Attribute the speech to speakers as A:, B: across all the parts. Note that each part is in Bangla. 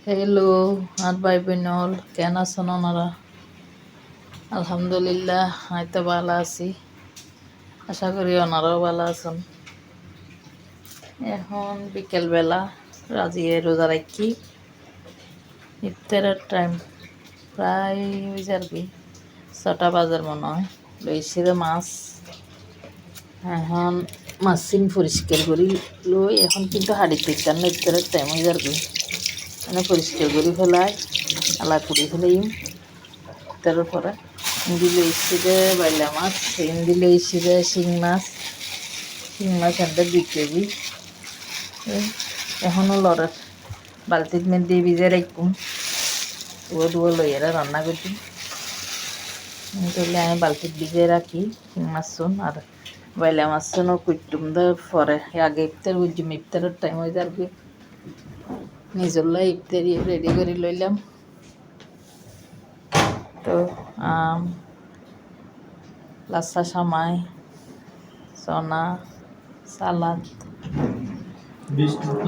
A: হ্যালো আর ভাই বোনল কেন আছেন ওনারা? আলহামদুলিল্লাহ আমি তো ভালো আছি। আশা করি ওনারাও ভালো আছেন। এখন বিকেলবেলা রাজিয়ে রোজা রাখি ইফতারের টাইম প্রায় হয়ে যাবে 6টা বাজার মনে হয়। লইছি যে মাছ, এখন মাছ পরিষ্কার করি লই এখন কিন্তু হাড়িতে কেন ইফতারের টাইম হয়ে যাবে মানে পরিষ্কার করি ফেলাই আলা করি ফেলাই ইফতারের পরে হিন্দি লইছি যে বাইলা মাছ, হিন্দি লইছি যে শিং মাছ এনতে 2 কেজি। এখনও লড়ার বালতির মধ্যে ভিজে রাখুন, ডুবো লইয়েরা রান্না করছি। তাহলে আমি বালতির ভিজে রাখি শিং মাছ আর বাইলা মাছ কুটুম পরে আগে ইফতার বুঝুম, ইফতারের টাইম হয়ে যাবে। নিজল্লাই ইফতারি রেডি করে লইলাম। তো লাচ্ছা সামাই, চনা, সালাদ,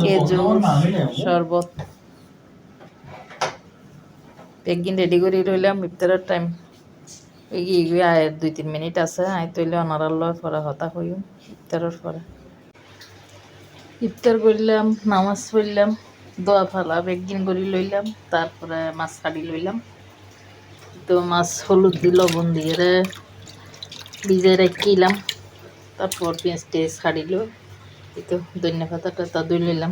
A: কেজু, শরবত একদিন রেডি করে রইলাম। ইফতারের টাইম এগিয়ে আয় 2-3 মিনিট আছে, আয় তৈলে অনারার লয় পরে হতা হইম। ইফতারের পরে ইফতার করলাম, নামাজ পড়লাম, দোয়া ফালাম একদিন করে লইলাম। তারপরে মাছ কাটি লইলাম। তো মাছ হলুদ দিয়ে লবণ দিয়ে ভিজে রাখিলাম। তারপর পেঁয়াজ টেজ কাটিল, এই তো ধনিয়া পাতা টাতা ধুই লইলাম।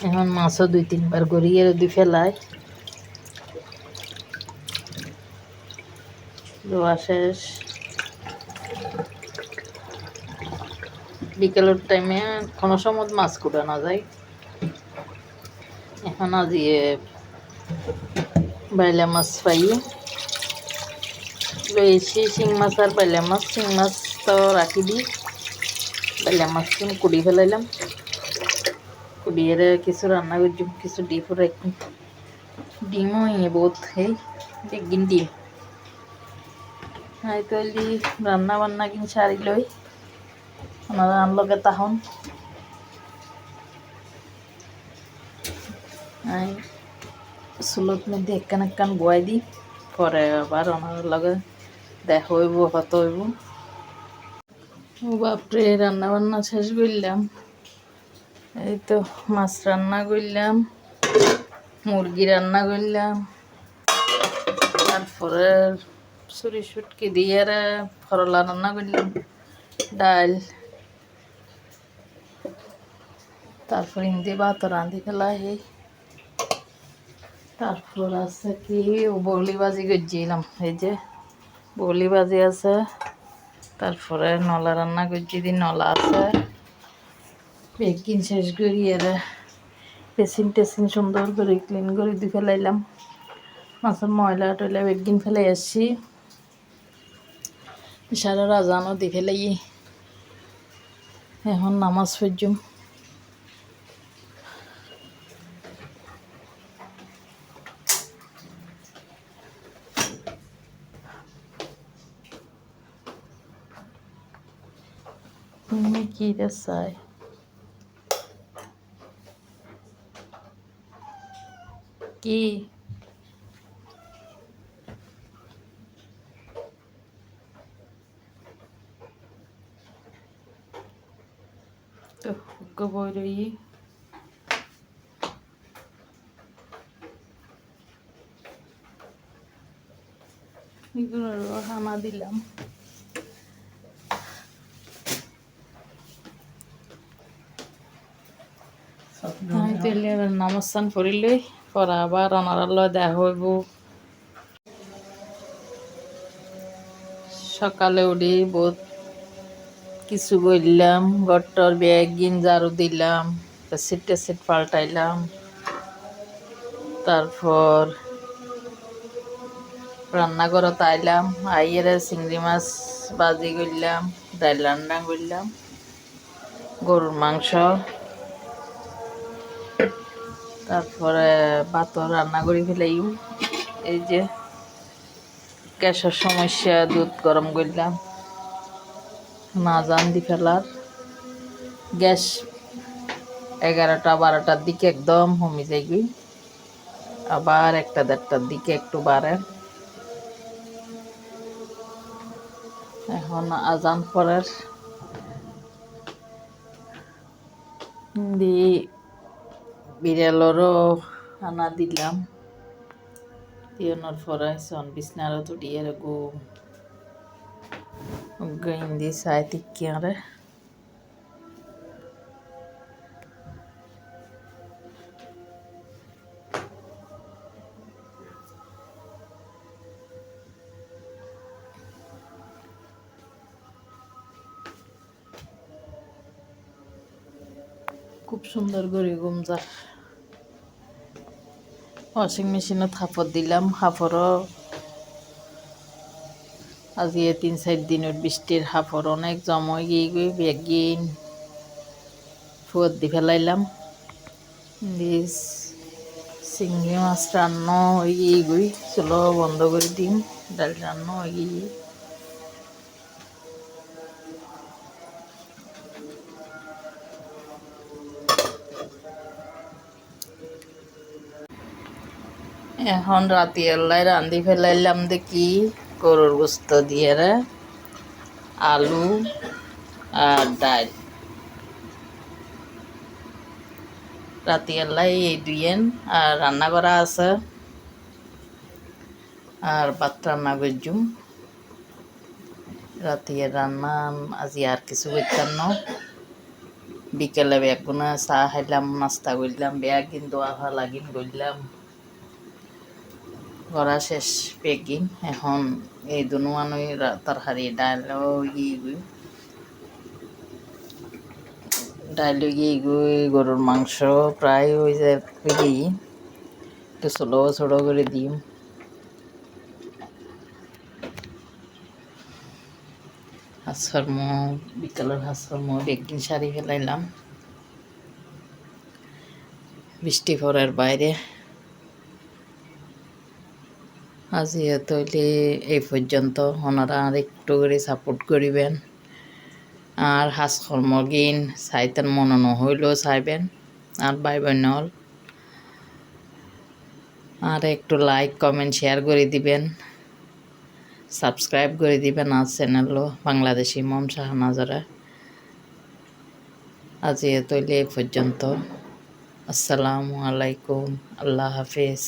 A: এখন মাছও 2-3 বার গড়িয়ে দুই ফেলায় ধোয়া শেষ। বিকেলের টাইমে কোনো সময় মাছ কুটানো যায়। এখন আজ বাইলা মাছ পাই লইছি, শিং মাছ আর বাইলা মাছ। শিং মাছ তো রাখি দিই, বাইলা মাছ কুড়ি ফেলাইলাম। কুড়িয়ে কিছু রান্না করছি, কিছু ডিপও রাখি। ডিমও বহুত এই একদিন ডিম হাই তৈলি রান্না বান্না কিন সারি লই ওনারা আনলগে তখন চুলোর মধ্যে একখান বয়াই দিই। পরে আবার ওনার লগে দেখা হইব, কত হইব। ও বাপরে, রান্না বান্না শেষ করলাম। এই তো মাছ রান্না করলাম, মুরগি রান্না করলাম, তারপরে ছুরি সুটকি দিয়ে করলা রান্না করলাম, ডাল, তারপর হিন্দি ভাত রাঁধি ফেলা। তারপর আছে কি বগলি ভাজি করছিলাম, এই যে বগলি ভাজি আছে। তারপরে নলা রান্না করছি, নলা আছে। একদিন শেষ করি পেসিন টেসিন সুন্দর করে ক্লিন করে দিয়ে ফেলাইলাম। মাছের ময়লা টয়লা একদিন ফেলাই আসছি। সারা রাজানও দিয়ে ফেলাই এখন নামাজ পড়ছুম। তুমি কি রে চাই কি তো বই রই খানা দিলাম। আমি তাহলে নামাজ স্নান করিলে পরে আবার ওনার লয় দেখা হইব। সকালে উঠি বহুত কিছু করলাম, ঘরটর ব্যাগ গিন ঝাড়ু দিলাম, বেডশিট টেডশিট পাল্টাইলাম। তারপর রান্নাঘরত আইলাম, আইয়ের চিংড়ি মাছ ভাজি করলাম, ডাল রান্না করলাম, গরুর মাংস। তারপরে ভাতও রান্না করে ফেলাইম। এই যে গ্যাসের সমস্যা, দুধ গরম করলাম, না জান দি ফেলার। গ্যাস 11টা 12টার দিকে একদম কমে যাইবি। আবার 1-1:30টার দিকে একটু বাড়ে। এখন আজান পড়ার দিয়ে বিড়ালেরও খানা দিলাম, দিওনোর পরে সন বিছনারও তো দিয়ে ঘুম গইন্দি চাই তিকিয়ারে। খুব সুন্দর করে ঘুম যা। ওয়াশিং মেশিনে কাপড় দিলাম, কাপড়ও আজি 3-4 দিনের বৃষ্টির কাপড় অনেক জমা গিয়ে গিয়ে বেগিন ফুয়ার দি ফেলাইলাম। চিংড়ি মাছ রান্না হয়ে গিয়ে গই, চুলো বন্ধ করে দিম, ডাল রান্না হয়ে গিয়ে। এখন রাতি এলাই রান্ধি ফেলাইলাম দেখি গরুর গোস্ত দিয়ে আলু আর ডাল। রাতি এলাই এই দুইয়েন আর রান্না করা আছে, আর ভাত রান্না করছুম। রাতির রান্না আজি আর কিছু করতাম না। বিকেলে বেগুনা চা খাইলাম, নাস্তা করলাম, বেগিন দোয়া ফা লাগিন করলাম, করা শেষ পেকিং। এখন এই দুনুয়ানই তরকারি ডালও ডাল গরুর মাংস প্রায় ওই যে একটু ছোটো ছোটো করে দিম। হাঁসকর্ম বিকালের হাঁসকর্ম বেগিন সারি ফেলাইলাম, বৃষ্টি পড়ার বাইরে। আজি তৈলে এই পর্যন্ত, ওনারা আর একটু করে সাপোর্ট করিবেন, আর হাঁসকর্ম গিন চাইতেন মনে নহইলেও চাইবেন, আর ভাই বোন আর একটু লাইক কমেন্ট শেয়ার করে দিবেন, সাবস্ক্রাইব করে দিবেন আর চ্যানেলও বাংলাদেশি মম শাহনাজরা। আজি তৈলে এই পর্যন্ত। আসসালামু আলাইকুম, আল্লাহ হাফিজ।